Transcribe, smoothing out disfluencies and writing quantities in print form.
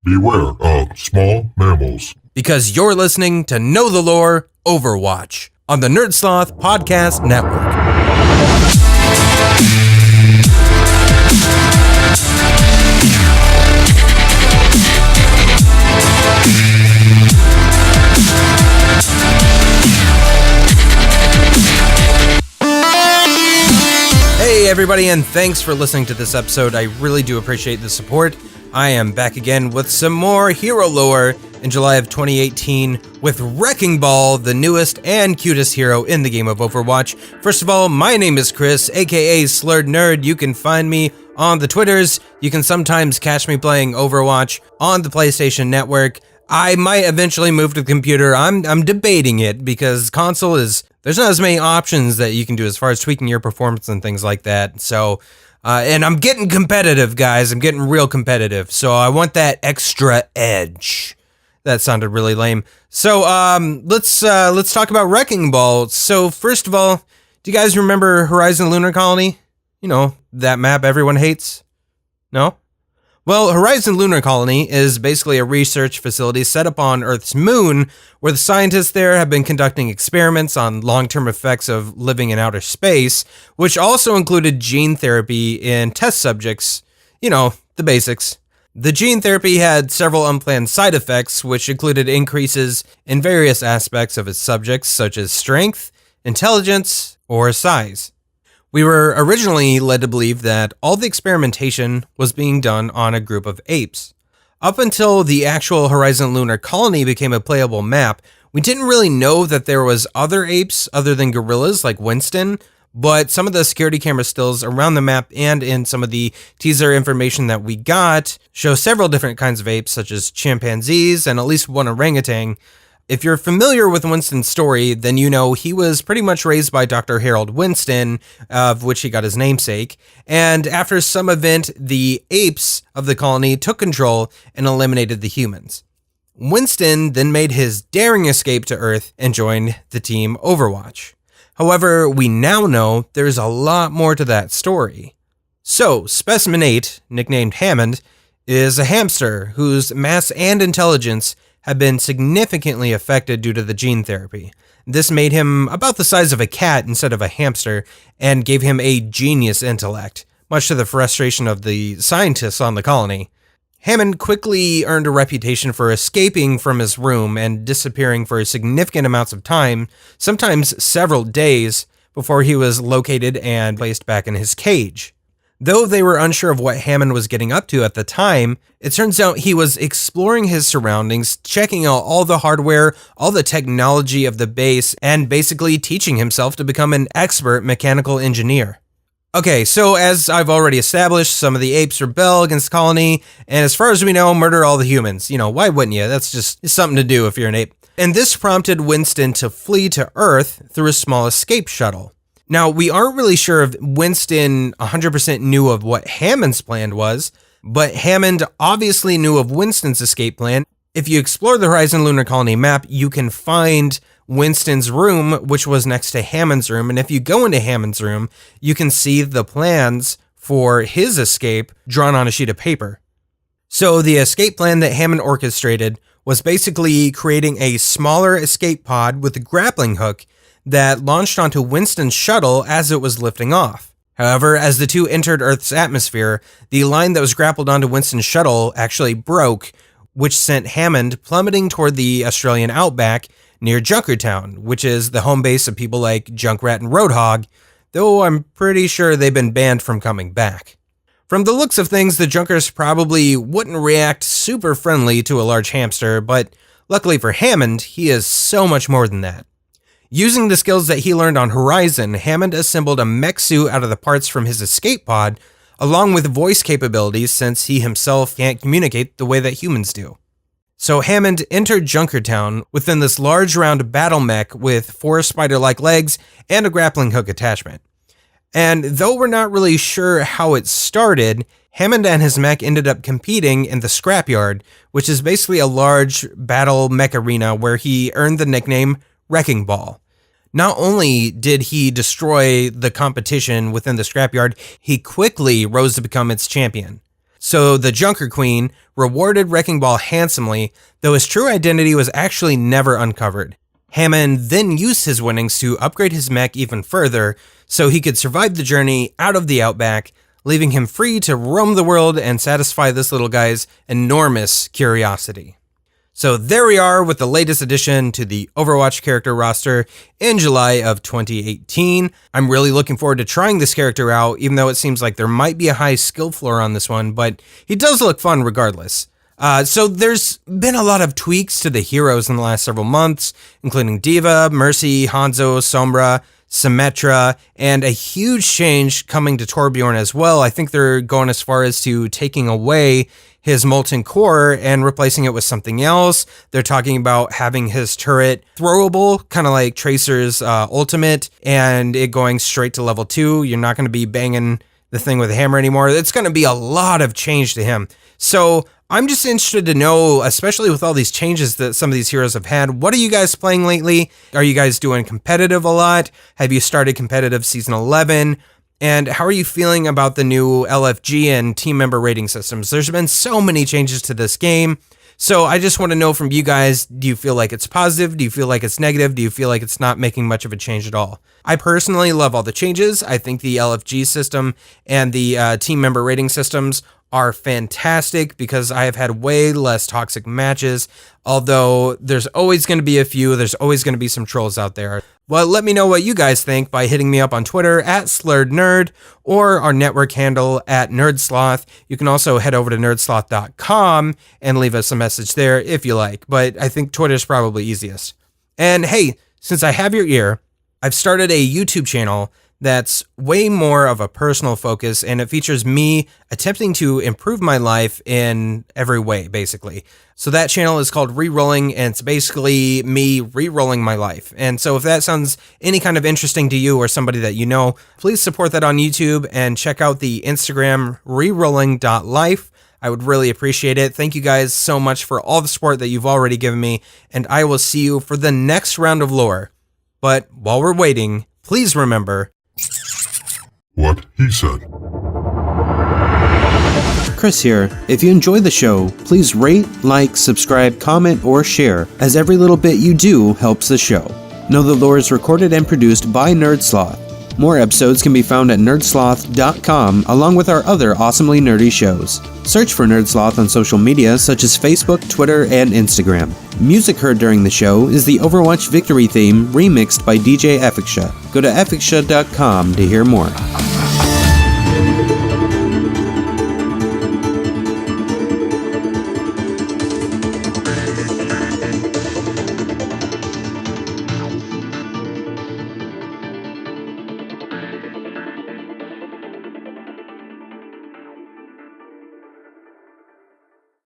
Beware of small mammals. Because you're listening to Know the Lore Overwatch on the NerdSloth Podcast Network. Hey everybody, and thanks for listening to this episode. I really do appreciate the support. I am back again with some more hero lore in July of 2018 with Wrecking Ball, the newest and cutest hero in the game of Overwatch. First of all, my name is Chris, aka Slurrednerd. You can find me on the Twitters. You can sometimes catch me playing Overwatch on the PlayStation Network. I might eventually move to the computer. I'm debating it because console there's not as many options that you can do as far as tweaking your performance and things like that. So, and I'm getting competitive, guys. I'm getting real competitive. So I want that extra edge. That sounded really lame. So, let's talk about Wrecking Ball. So first of all, do you guys remember Horizon Lunar Colony? You know, that map everyone hates? No? Well, Horizon Lunar Colony is basically a research facility set up on Earth's moon, where the scientists there have been conducting experiments on long-term effects of living in outer space, which also included gene therapy in test subjects. You know, the basics. The gene therapy had several unplanned side effects, which included increases in various aspects of its subjects, such as strength, intelligence, or size. We were originally led to believe that all the experimentation was being done on a group of apes. Up until the actual Horizon Lunar Colony became a playable map, we didn't really know that there was other apes other than gorillas like Winston, but some of the security camera stills around the map and in some of the teaser information that we got show several different kinds of apes, such as chimpanzees and at least one orangutan. If you're familiar with Winston's story, then you know he was pretty much raised by Dr. Harold Winston, of which he got his namesake, and after some event, the apes of the colony took control and eliminated the humans. Winston then made his daring escape to Earth and joined the team Overwatch. However, we now know there's a lot more to that story. So, Specimen 8, nicknamed Hammond, is a hamster whose mass and intelligence have been significantly affected due to the gene therapy. This made him about the size of a cat instead of a hamster and gave him a genius intellect, much to the frustration of the scientists on the colony. Hammond quickly earned a reputation for escaping from his room and disappearing for significant amounts of time, sometimes several days, before he was located and placed back in his cage. Though they were unsure of what Hammond was getting up to at the time, it turns out he was exploring his surroundings, checking out all the hardware, all the technology of the base, and basically teaching himself to become an expert mechanical engineer. Okay, so as I've already established, some of the apes rebel against the colony, and as far as we know, murder all the humans. You know, why wouldn't you? That's just something to do if you're an ape. And this prompted Winston to flee to Earth through a small escape shuttle. Now, we aren't really sure if Winston 100% knew of what Hammond's plan was, but Hammond obviously knew of Winston's escape plan. If you explore the Horizon Lunar Colony map, you can find Winston's room, which was next to Hammond's room, and if you go into Hammond's room, you can see the plans for his escape drawn on a sheet of paper. So the escape plan that Hammond orchestrated was basically creating a smaller escape pod with a grappling hook that launched onto Winston's shuttle as it was lifting off. However, as the two entered Earth's atmosphere, the line that was grappled onto Winston's shuttle actually broke, which sent Hammond plummeting toward the Australian outback near Junkertown, which is the home base of people like Junkrat and Roadhog, though I'm pretty sure they've been banned from coming back. From the looks of things, the Junkers probably wouldn't react super friendly to a large hamster, but luckily for Hammond, he is so much more than that. Using the skills that he learned on Horizon, Hammond assembled a mech suit out of the parts from his escape pod, along with voice capabilities since he himself can't communicate the way that humans do. So Hammond entered Junkertown within this large round battle mech with 4 spider-like legs and a grappling hook attachment. And though we're not really sure how it started, Hammond and his mech ended up competing in the Scrapyard, which is basically a large battle mech arena where he earned the nickname Wrecking Ball. Not only did he destroy the competition within the Scrapyard, he quickly rose to become its champion. So the Junker Queen rewarded Wrecking Ball handsomely, though his true identity was actually never uncovered. Hammond then used his winnings to upgrade his mech even further, so he could survive the journey out of the Outback, leaving him free to roam the world and satisfy this little guy's enormous curiosity. So there we are with the latest addition to the Overwatch character roster in July of 2018. I'm really looking forward to trying this character out, even though it seems like there might be a high skill floor on this one, but he does look fun regardless. So there's been a lot of tweaks to the heroes in the last several months, including Diva, Mercy, Hanzo, Sombra, Symmetra, and a huge change coming to Torbjorn as well. I think they're going as far as to taking away his molten core and replacing it with something else. They're talking about having his turret throwable, kind of like Tracer's ultimate, and it going straight to level 2. You're not going to be banging the thing with a hammer anymore. It's going to be a lot of change to him. So I'm just interested to know, especially with all these changes that some of these heroes have had, what are you guys playing lately? Are you guys doing competitive a lot? Have you started competitive season 11? And how are you feeling about the new LFG and team member rating systems? There's been so many changes to this game. So I just want to know from you guys, do you feel like it's positive? Do you feel like it's negative? Do you feel like it's not making much of a change at all? I personally love all the changes. I think the LFG system and the team member rating systems are fantastic because I have had way less toxic matches, although there's always going to be a few, there's always going to be some trolls out there. Well, let me know what you guys think by hitting me up on Twitter at Slurrednerd or our network handle at NerdSloth. You can also head over to nerdsloth.com and leave us a message there if you like, but I think Twitter's probably easiest. And hey, since I have your ear, I've started a YouTube channel that's way more of a personal focus, and it features me attempting to improve my life in every way, basically. So that channel is called Rerolling, and it's basically me rerolling my life. And so if that sounds any kind of interesting to you or somebody that you know, please support that on YouTube and check out the Instagram rerolling.life. I would really appreciate it. Thank you guys so much for all the support that you've already given me, and I will see you for the next round of lore. But while we're waiting, please remember What he said. Chris here. If you enjoy the show, please rate, like, subscribe, comment, or share, as every little bit you do helps the show. Know the lore is recorded and produced by NerdSloth. More episodes can be found at nerdsloth.com along with our other awesomely nerdy shows. Search for NerdSloth on social media such as Facebook, Twitter, and Instagram. Music heard during the show is the Overwatch Victory theme remixed by DJ Effiksha. Go to effiksha.com to hear more.